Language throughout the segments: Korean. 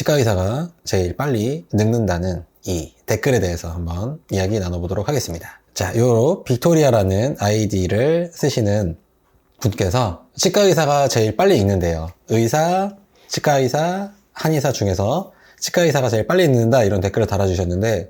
치과 의사가 제일 빨리 늙는다는 이 댓글에 대해서 한번 이야기 나눠보도록 하겠습니다. 자, 요 빅토리아라는 아이디를 쓰시는 분께서 치과 의사가 제일 빨리 읽는데요. 의사, 치과 의사, 한의사 중에서 치과 의사가 제일 빨리 읽는다 이런 댓글을 달아주셨는데,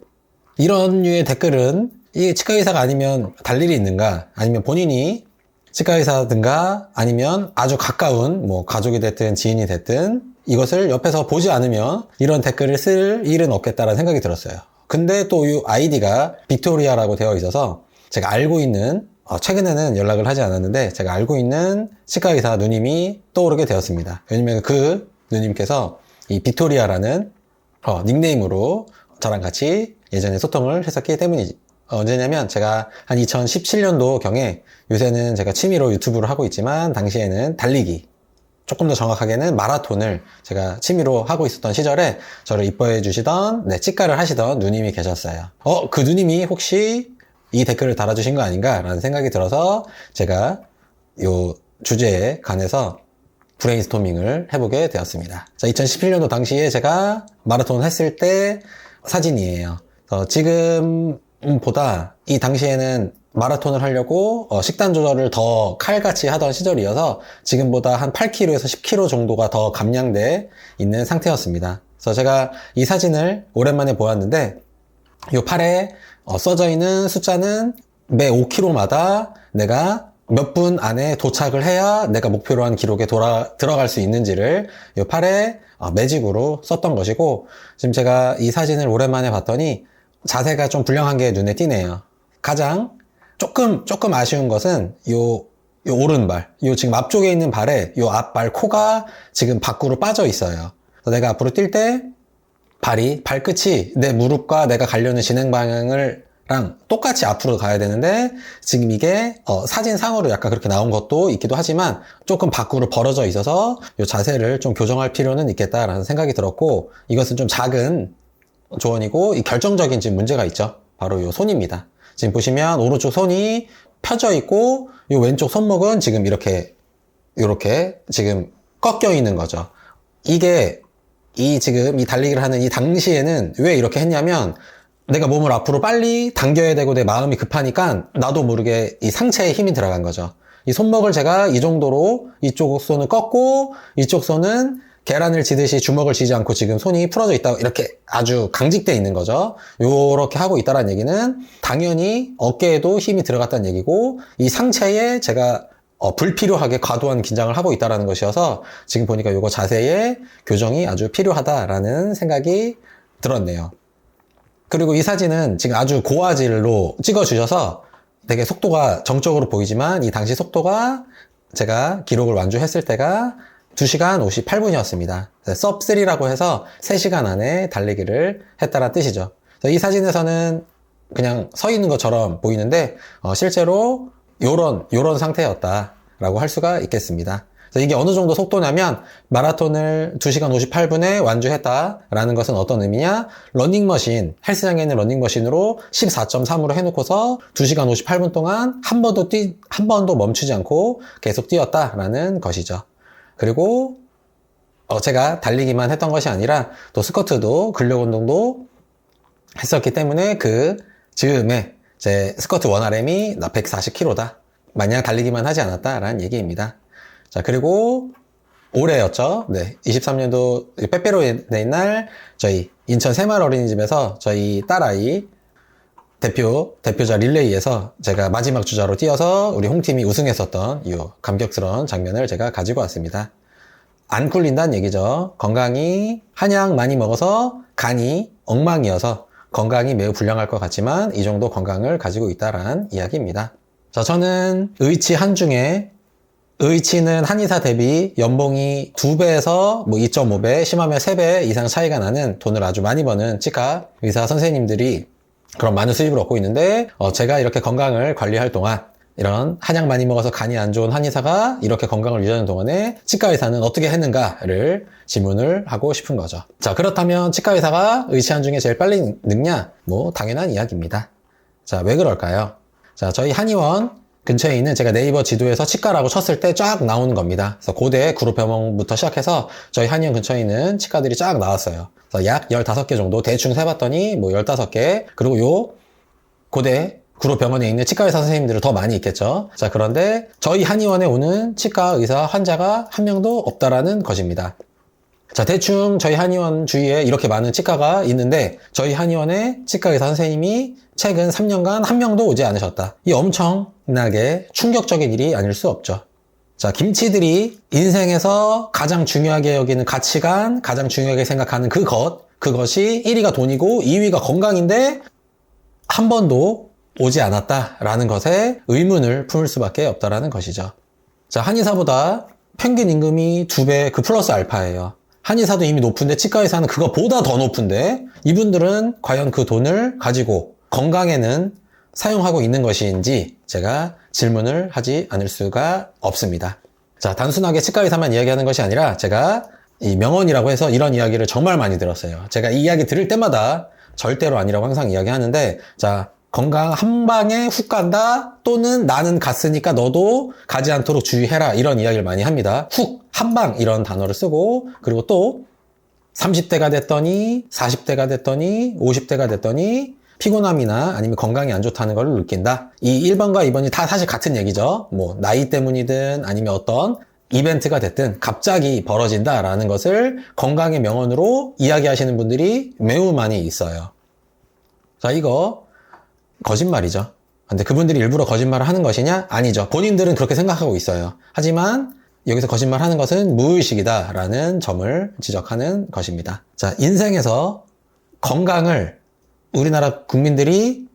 이런 류의 댓글은 이 치과 의사가 아니면 달 일이 있는가, 아니면 본인이 치과 의사든가 아니면 아주 가까운 뭐 가족이 됐든 지인이 됐든 이것을 옆에서 보지 않으면 이런 댓글을 쓸 일은 없겠다라는 생각이 들었어요. 근데 또 이 아이디가 빅토리아라고 되어 있어서 제가 알고 있는, 최근에는 연락을 하지 않았는데 제가 알고 있는 치과 의사 누님이 떠오르게 되었습니다. 왜냐면 그 누님께서 이 빅토리아라는 닉네임으로 저랑 같이 예전에 소통을 했었기 때문이지. 언제냐면 제가 한 2017년도 경에, 요새는 제가 취미로 유튜브를 하고 있지만 당시에는 달리기, 조금 더 정확하게는 마라톤을 제가 취미로 하고 있었던 시절에 저를 이뻐해 주시던 치과를 하시던 누님이 계셨어요. 그 누님이 혹시 이 댓글을 달아주신 거 아닌가 라는 생각이 들어서 제가 요 주제에 관해서 브레인스토밍을 해보게 되었습니다. 자, 2017년도 당시에 제가 마라톤 했을 때 사진이에요. 지금보다 이 당시에는 마라톤을 하려고 식단 조절을 더 칼같이 하던 시절이어서 지금보다 한 8kg에서 10kg 정도가 더 감량돼 있는 상태였습니다. 그래서 제가 이 사진을 오랜만에 보았는데, 이 팔에 써져 있는 숫자는 매 5km마다 내가 몇 분 안에 도착을 해야 내가 목표로 한 기록에 들어갈 수 있는지를 이 팔에 매직으로 썼던 것이고, 지금 제가 이 사진을 오랜만에 봤더니 자세가 좀 불량한 게 눈에 띄네요. 가장 조금 아쉬운 것은 요 오른발, 요 지금 앞쪽에 있는 발에 요 앞발 코가 지금 밖으로 빠져 있어요. 그래서 내가 앞으로 뛸 때 발끝이 내 무릎과 내가 가려는 진행 방향을 랑 똑같이 앞으로 가야 되는데, 지금 이게 사진상으로 약간 그렇게 나온 것도 있기도 하지만 조금 밖으로 벌어져 있어서 이 자세를 좀 교정할 필요는 있겠다라는 생각이 들었고, 이것은 좀 작은 조언이고, 이 결정적인 지금 문제가 있죠. 바로 이 손입니다. 지금 보시면 오른쪽 손이 펴져 있고 이 왼쪽 손목은 지금 이렇게 지금 꺾여 있는 거죠. 이게 지금 이 달리기를 하는 이 당시에는 왜 이렇게 했냐면, 내가 몸을 앞으로 빨리 당겨야 되고 내 마음이 급하니까 나도 모르게 이 상체에 힘이 들어간 거죠. 이 손목을 제가 이 정도로 이쪽 손을 꺾고 이쪽 손은 계란을 지듯이 주먹을 쥐지 않고 지금 손이 풀어져 있다, 이렇게 아주 강직되어 있는 거죠. 요렇게 하고 있다는 얘기는 당연히 어깨에도 힘이 들어갔다는 얘기고, 이 상체에 제가 불필요하게 과도한 긴장을 하고 있다는 것이어서 지금 보니까 요거 자세의 교정이 아주 필요하다라는 생각이 들었네요. 그리고 이 사진은 지금 아주 고화질로 찍어주셔서 되게 속도가 정적으로 보이지만, 이 당시 속도가 제가 기록을 완주했을 때가 2시간 58분이었습니다. 섭3라고 해서 3시간 안에 달리기를 했다는 뜻이죠. 이 사진에서는 그냥 서 있는 것처럼 보이는데, 실제로 요런 상태였다라고 할 수가 있겠습니다. 이게 어느 정도 속도냐면, 마라톤을 2시간 58분에 완주했다라는 것은 어떤 의미냐? 러닝머신, 헬스장에 있는 러닝머신으로 14.3으로 해놓고서 2시간 58분 동안 한 번도 멈추지 않고 계속 뛰었다라는 것이죠. 그리고 제가 달리기만 했던 것이 아니라 또 스쿼트도 근력 운동도 했었기 때문에 그 즈음에 제 스쿼트 1RM이 140kg다. 마냥 달리기만 하지 않았다라는 얘기입니다. 자, 그리고 올해였죠. 23년도 빼빼로데이 날 저희 인천 새마을 어린이집에서 저희 딸아이 대표자 릴레이에서 제가 마지막 주자로 뛰어서 우리 홍팀이 우승했었던 이 감격스러운 장면을 제가 가지고 왔습니다. 안 굴린다는 얘기죠. 건강이 한약 많이 먹어서 간이 엉망이어서 건강이 매우 불량할 것 같지만 이 정도 건강을 가지고 있다라는 이야기입니다. 자, 저는 의치 한중에, 의치는 한의사 대비 연봉이 2배에서 2.5배, 심하면 3배 이상 차이가 나는 돈을 아주 많이 버는 치과 의사 선생님들이 그런 많은 수입을 얻고 있는데, 제가 이렇게 건강을 관리할 동안, 이런 한약 많이 먹어서 간이 안 좋은 한의사가 이렇게 건강을 유지하는 동안에 치과 의사는 어떻게 했는가를 질문을 하고 싶은 거죠. 자, 그렇다면 치과 의사가 의치 한중에 제일 빨리 늙냐? 당연한 이야기입니다. 자, 왜 그럴까요? 자, 저희 한의원 근처에 있는 제가 네이버 지도에서 치과라고 쳤을 때 쫙 나오는 겁니다. 그래서 고대 그룹병원부터 시작해서 저희 한의원 근처에 있는 치과들이 쫙 나왔어요. 그래서 약 15개 정도 대충 세봤더니 뭐 15개, 그리고 요 고대 그룹병원에 있는 치과의사 선생님들은 더 많이 있겠죠. 자, 그런데 저희 한의원에 오는 치과 의사 환자가 한 명도 없다라는 것입니다. 자, 대충 저희 한의원 주위에 이렇게 많은 치과가 있는데 저희 한의원에 치과의사 선생님이 최근 3년간 한 명도 오지 않으셨다. 이 엄청나게 충격적인 일이 아닐 수 없죠. 자, 김치들이 인생에서 가장 중요하게 여기는 가치관, 가장 중요하게 생각하는 그것이 1위가 돈이고 2위가 건강인데 한 번도 오지 않았다라는 것에 의문을 품을 수밖에 없다라는 것이죠. 자, 한의사보다 평균 임금이 2배 그 플러스 알파예요. 한의사도 이미 높은데 치과의사는 그거보다 더 높은데 이분들은 과연 그 돈을 가지고 건강에는 사용하고 있는 것인지 제가 질문을 하지 않을 수가 없습니다. 자, 단순하게 치과의사만 이야기하는 것이 아니라 제가 이 명언이라고 해서 이런 이야기를 정말 많이 들었어요. 제가 이 이야기 들을 때마다 절대로 아니라고 항상 이야기하는데, 자, 건강 한 방에 훅 간다, 또는 나는 갔으니까 너도 가지 않도록 주의해라, 이런 이야기를 많이 합니다. 훅, 한 방 이런 단어를 쓰고, 그리고 또 30대가 됐더니 40대가 됐더니 50대가 됐더니 피곤함이나 아니면 건강이 안 좋다는 걸 느낀다. 이 1번과 2번이 다 사실 같은 얘기죠. 뭐 나이 때문이든 아니면 어떤 이벤트가 됐든 갑자기 벌어진다라는 것을 건강의 명언으로 이야기하시는 분들이 매우 많이 있어요. 자, 이거 거짓말이죠. 근데 그분들이 일부러 거짓말을 하는 것이냐? 아니죠. 본인들은 그렇게 생각하고 있어요. 하지만 여기서 거짓말하는 것은 무의식이다라는 점을 지적하는 것입니다. 자, 인생에서 건강을 우리나라 국민들이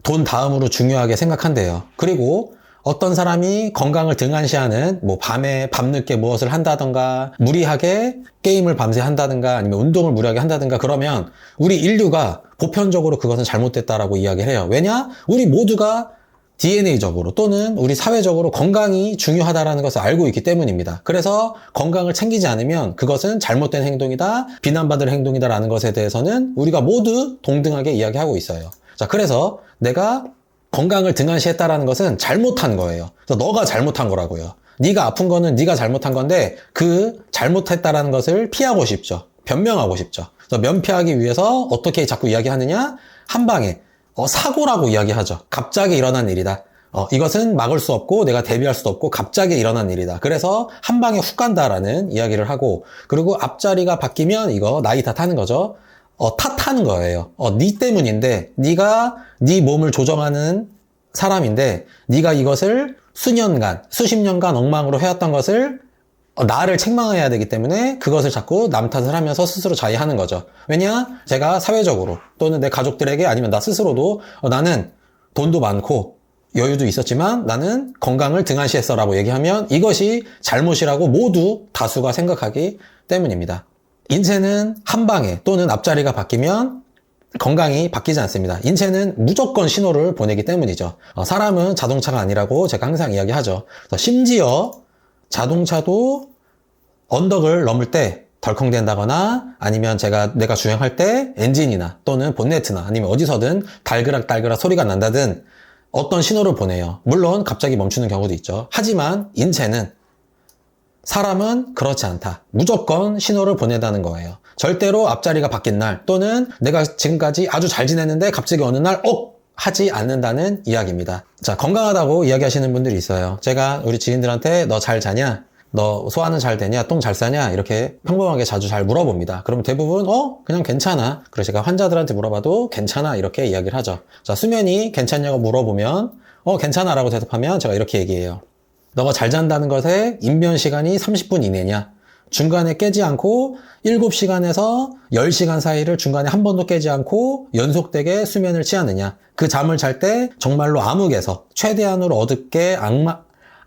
돈 다음으로 중요하게 생각한대요. 그리고 어떤 사람이 건강을 등한시하는 뭐 밤에 밤늦게 무엇을 한다던가 무리하게 게임을 밤새 한다든가 아니면 운동을 무리하게 한다든가 그러면 우리 인류가 보편적으로 그것은 잘못됐다라고 이야기를 해요. 왜냐? 우리 모두가 DNA적으로 또는 우리 사회적으로 건강이 중요하다는 것을 알고 있기 때문입니다. 그래서 건강을 챙기지 않으면 그것은 잘못된 행동이다, 비난받을 행동이다라는 것에 대해서는 우리가 모두 동등하게 이야기하고 있어요. 자, 그래서 내가 건강을 등한시했다라는 것은 잘못한 거예요. 그래서 너가 잘못한 거라고요. 네가 아픈 거는 네가 잘못한 건데 그 잘못했다라는 것을 피하고 싶죠. 변명하고 싶죠. 그래서 면피하기 위해서 어떻게 자꾸 이야기하느냐? 한 방에 사고라고 이야기하죠. 갑자기 일어난 일이다. 이것은 막을 수 없고 내가 대비할 수도 없고 갑자기 일어난 일이다. 그래서 한 방에 훅 간다라는 이야기를 하고, 그리고 앞자리가 바뀌면 이거 나이 탓하는 거죠. 탓하는 거예요. 네 때문인데, 네가 네 몸을 조정하는 사람인데 네가 이것을 수년간, 수십 년간 엉망으로 해왔던 것을 나를 책망해야 되기 때문에 그것을 자꾸 남 탓을 하면서 스스로 자의하는 거죠. 왜냐? 제가 사회적으로 또는 내 가족들에게 아니면 나 스스로도 나는 돈도 많고 여유도 있었지만 나는 건강을 등한시했어 라고 얘기하면 이것이 잘못이라고 모두 다수가 생각하기 때문입니다. 인체는 한 방에 또는 앞자리가 바뀌면 건강이 바뀌지 않습니다. 인체는 무조건 신호를 보내기 때문이죠. 사람은 자동차가 아니라고 제가 항상 이야기하죠. 심지어 자동차도 언덕을 넘을 때 덜컹댄다거나 아니면 내가 주행할 때 엔진이나 또는 본네트나 아니면 어디서든 달그락달그락 소리가 난다든 어떤 신호를 보내요. 물론 갑자기 멈추는 경우도 있죠. 하지만 인체는, 사람은 그렇지 않다. 무조건 신호를 보낸다는 거예요. 절대로 앞자리가 바뀐 날 또는 내가 지금까지 아주 잘 지냈는데 갑자기 어느 날 하지 않는다는 이야기입니다. 자, 건강하다고 이야기하시는 분들이 있어요. 제가 우리 지인들한테 너 잘 자냐? 너 소화는 잘 되냐? 똥 잘 싸냐? 이렇게 평범하게 자주 잘 물어봅니다. 그럼 대부분 그냥 괜찮아. 그래서 제가 환자들한테 물어봐도 괜찮아 이렇게 이야기를 하죠. 자, 수면이 괜찮냐고 물어보면 괜찮아 라고 대답하면 제가 이렇게 얘기해요. 너가 잘 잔다는 것에 인면 시간이 30분 이내냐? 중간에 깨지 않고 7시간에서 10시간 사이를 중간에 한 번도 깨지 않고 연속되게 수면을 취하느냐? 그 잠을 잘 때 정말로 암흑에서 최대한으로 어둡게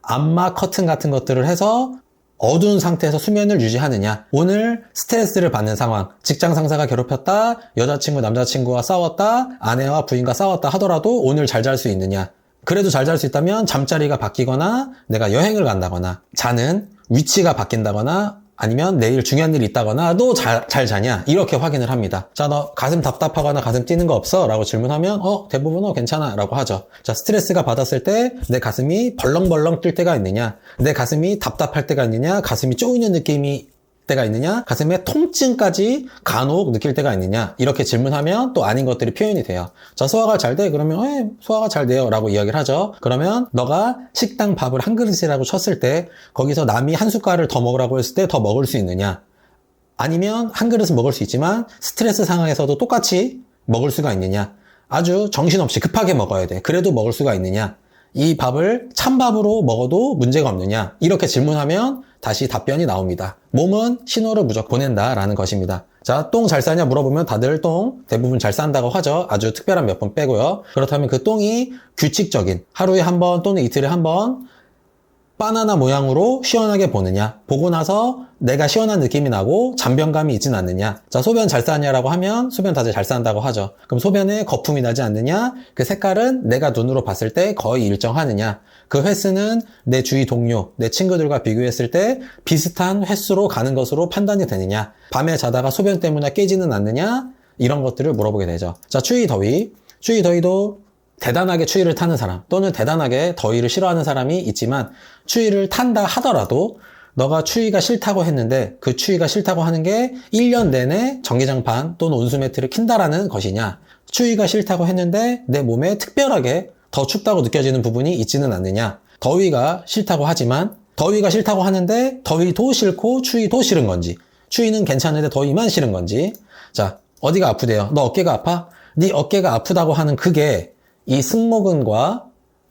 암막 커튼 같은 것들을 해서 어두운 상태에서 수면을 유지하느냐? 오늘 스트레스를 받는 상황, 직장 상사가 괴롭혔다, 여자친구, 남자친구와 싸웠다, 아내와 부인과 싸웠다 하더라도 오늘 잘 잘 수 있느냐? 그래도 잘 잘 수 있다면 잠자리가 바뀌거나 내가 여행을 간다거나 자는 위치가 바뀐다거나 아니면 내일 중요한 일이 있다거나 너 잘 자냐? 이렇게 확인을 합니다. 자, 너 가슴 답답하거나 가슴 뛰는 거 없어? 라고 질문하면 대부분 괜찮아 라고 하죠. 자, 스트레스가 받았을 때 내 가슴이 벌렁벌렁 뛸 때가 있느냐? 내 가슴이 답답할 때가 있느냐? 가슴이 쪼이는 느낌이 때가 있느냐? 가슴에 통증까지 간혹 느낄 때가 있느냐? 이렇게 질문하면 또 아닌 것들이 표현이 돼요. 자, 소화가 잘 돼? 그러면 소화가 잘 돼요 라고 이야기를 하죠. 그러면 너가 식당 밥을 한 그릇이라고 쳤을 때 거기서 남이 한 숟갈을 더 먹으라고 했을 때 더 먹을 수 있느냐? 아니면 한 그릇은 먹을 수 있지만 스트레스 상황에서도 똑같이 먹을 수가 있느냐? 아주 정신없이 급하게 먹어야 돼. 그래도 먹을 수가 있느냐? 이 밥을 찬밥으로 먹어도 문제가 없느냐? 이렇게 질문하면 다시 답변이 나옵니다. 몸은 신호를 무조건 보낸다라는 것입니다. 자, 똥 잘 싸냐 물어보면 다들 똥 대부분 잘 싼다고 하죠. 아주 특별한 몇 번 빼고요. 그렇다면 그 똥이 규칙적인 하루에 한 번 또는 이틀에 한 번 바나나 모양으로 시원하게 보느냐, 보고 나서 내가 시원한 느낌이 나고 잔변감이 있진 않느냐. 자, 소변 잘 싸냐라고 하면 소변 다들 잘 싼다고 하죠. 그럼 소변에 거품이 나지 않느냐, 그 색깔은 내가 눈으로 봤을 때 거의 일정하느냐, 그 횟수는 내 주위 동료, 내 친구들과 비교했을 때 비슷한 횟수로 가는 것으로 판단이 되느냐, 밤에 자다가 소변 때문에 깨지는 않느냐, 이런 것들을 물어보게 되죠. 자, 추위 더위도 대단하게 추위를 타는 사람 또는 대단하게 더위를 싫어하는 사람이 있지만, 추위를 탄다 하더라도 너가 추위가 싫다고 했는데 그 추위가 싫다고 하는 게 1년 내내 전기장판 또는 온수매트를 킨다라는 것이냐, 추위가 싫다고 했는데 내 몸에 특별하게 더 춥다고 느껴지는 부분이 있지는 않느냐, 더위가 싫다고 하지만 더위가 싫다고 하는데 더위도 싫고 추위도 싫은 건지, 추위는 괜찮은데 더위만 싫은 건지. 자, 어디가 아프대요? 너 어깨가 아파? 네 어깨가 아프다고 하는 그게 이 승모근과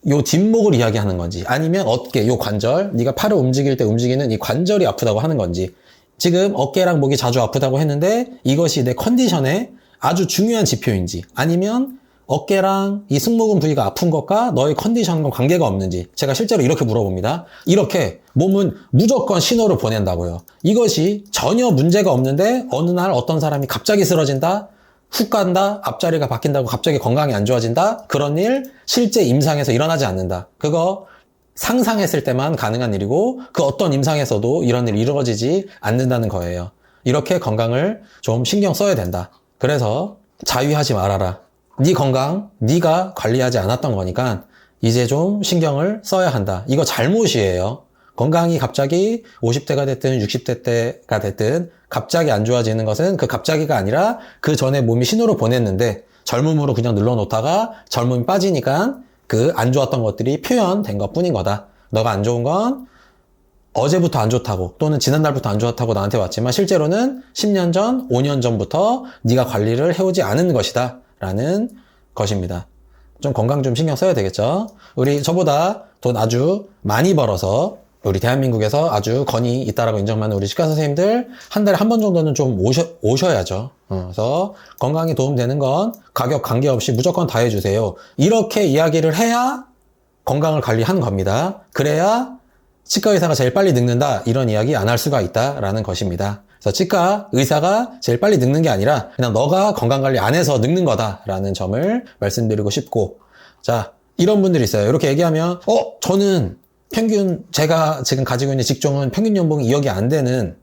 요 뒷목을 이야기하는 건지, 아니면 어깨, 요 관절, 네가 팔을 움직일 때 움직이는 이 관절이 아프다고 하는 건지. 지금 어깨랑 목이 자주 아프다고 했는데 이것이 내 컨디션에 아주 중요한 지표인지, 아니면 어깨랑 이 승모근 부위가 아픈 것과 너의 컨디션과 관계가 없는지. 제가 실제로 이렇게 물어봅니다. 이렇게 몸은 무조건 신호를 보낸다고요. 이것이 전혀 문제가 없는데 어느 날 어떤 사람이 갑자기 쓰러진다, 훅 간다, 앞자리가 바뀐다고 갑자기 건강이 안 좋아진다, 그런 일 실제 임상에서 일어나지 않는다. 그거 상상했을 때만 가능한 일이고 그 어떤 임상에서도 이런 일이 이루어지지 않는다는 거예요. 이렇게 건강을 좀 신경 써야 된다. 그래서 자위하지 말아라. 네 건강 네가 관리하지 않았던 거니까 이제 좀 신경을 써야 한다. 이거 잘못이에요. 건강이 갑자기 50대가 됐든 60대 때가 됐든 갑자기 안 좋아지는 것은 그 갑자기가 아니라 그 전에 몸이 신호를 보냈는데 젊음으로 그냥 눌러놓다가 젊음이 빠지니까 그 안 좋았던 것들이 표현된 것 뿐인 거다. 너가 안 좋은 건 어제부터 안 좋다고 또는 지난달부터 안 좋다고 나한테 왔지만 실제로는 10년 전, 5년 전부터 네가 관리를 해오지 않은 것이다 라는 것입니다. 좀 건강 좀 신경 써야 되겠죠. 우리 저보다 돈 아주 많이 벌어서 우리 대한민국에서 아주 건이 있다라고 인정받는 우리 치과 선생님들 한 달에 한 번 정도는 좀 오셔야죠. 그래서 건강에 도움되는 건 가격 관계없이 무조건 다 해주세요. 이렇게 이야기를 해야 건강을 관리하는 겁니다. 그래야 치과 의사가 제일 빨리 늙는다, 이런 이야기 안 할 수가 있다라는 것입니다. 그래서 치과 의사가 제일 빨리 늙는 게 아니라 그냥 너가 건강관리 안 해서 늙는 거다라는 점을 말씀드리고 싶고. 자, 이런 분들이 있어요. 이렇게 얘기하면 저는 제가 지금 가지고 있는 직종은 평균 연봉이 2억이 안 되는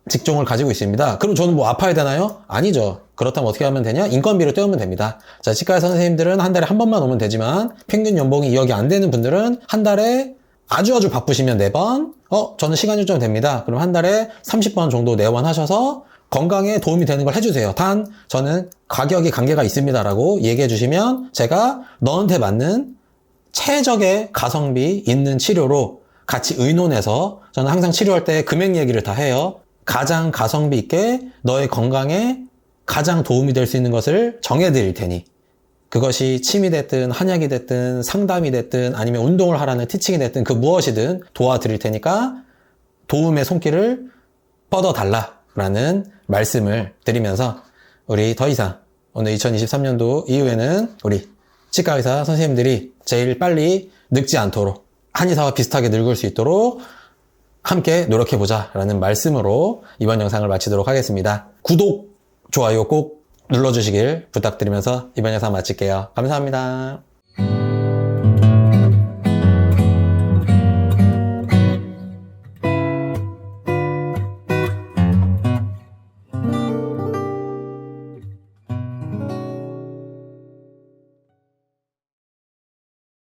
직종을 가지고 있습니다. 그럼 저는 뭐 아파야 되나요? 아니죠. 그렇다면 어떻게 하면 되냐? 인건비를 떼우면 됩니다. 자, 치과 선생님들은 한 달에 한 번만 오면 되지만 평균 연봉이 2억이 안 되는 분들은 한 달에 아주 바쁘시면 4번, 저는 시간이 좀 됩니다. 그럼 한 달에 30번 정도 내원하셔서 건강에 도움이 되는 걸 해주세요. 단, 저는 가격이 관계가 있습니다라고 얘기해 주시면 제가 너한테 맞는 최적의 가성비 있는 치료로 같이 의논해서, 저는 항상 치료할 때 금액 얘기를 다 해요. 가장 가성비 있게 너의 건강에 가장 도움이 될 수 있는 것을 정해드릴 테니, 그것이 침이 됐든 한약이 됐든 상담이 됐든 아니면 운동을 하라는 티칭이 됐든 그 무엇이든 도와드릴 테니까 도움의 손길을 뻗어달라라는 말씀을 드리면서, 우리 더 이상 오늘 2023년도 이후에는 우리 치과의사 선생님들이 제일 빨리 늙지 않도록, 한의사와 비슷하게 늙을 수 있도록 함께 노력해보자 라는 말씀으로 이번 영상을 마치도록 하겠습니다. 구독, 좋아요 꼭 눌러주시길 부탁드리면서 이번 영상 마칠게요. 감사합니다.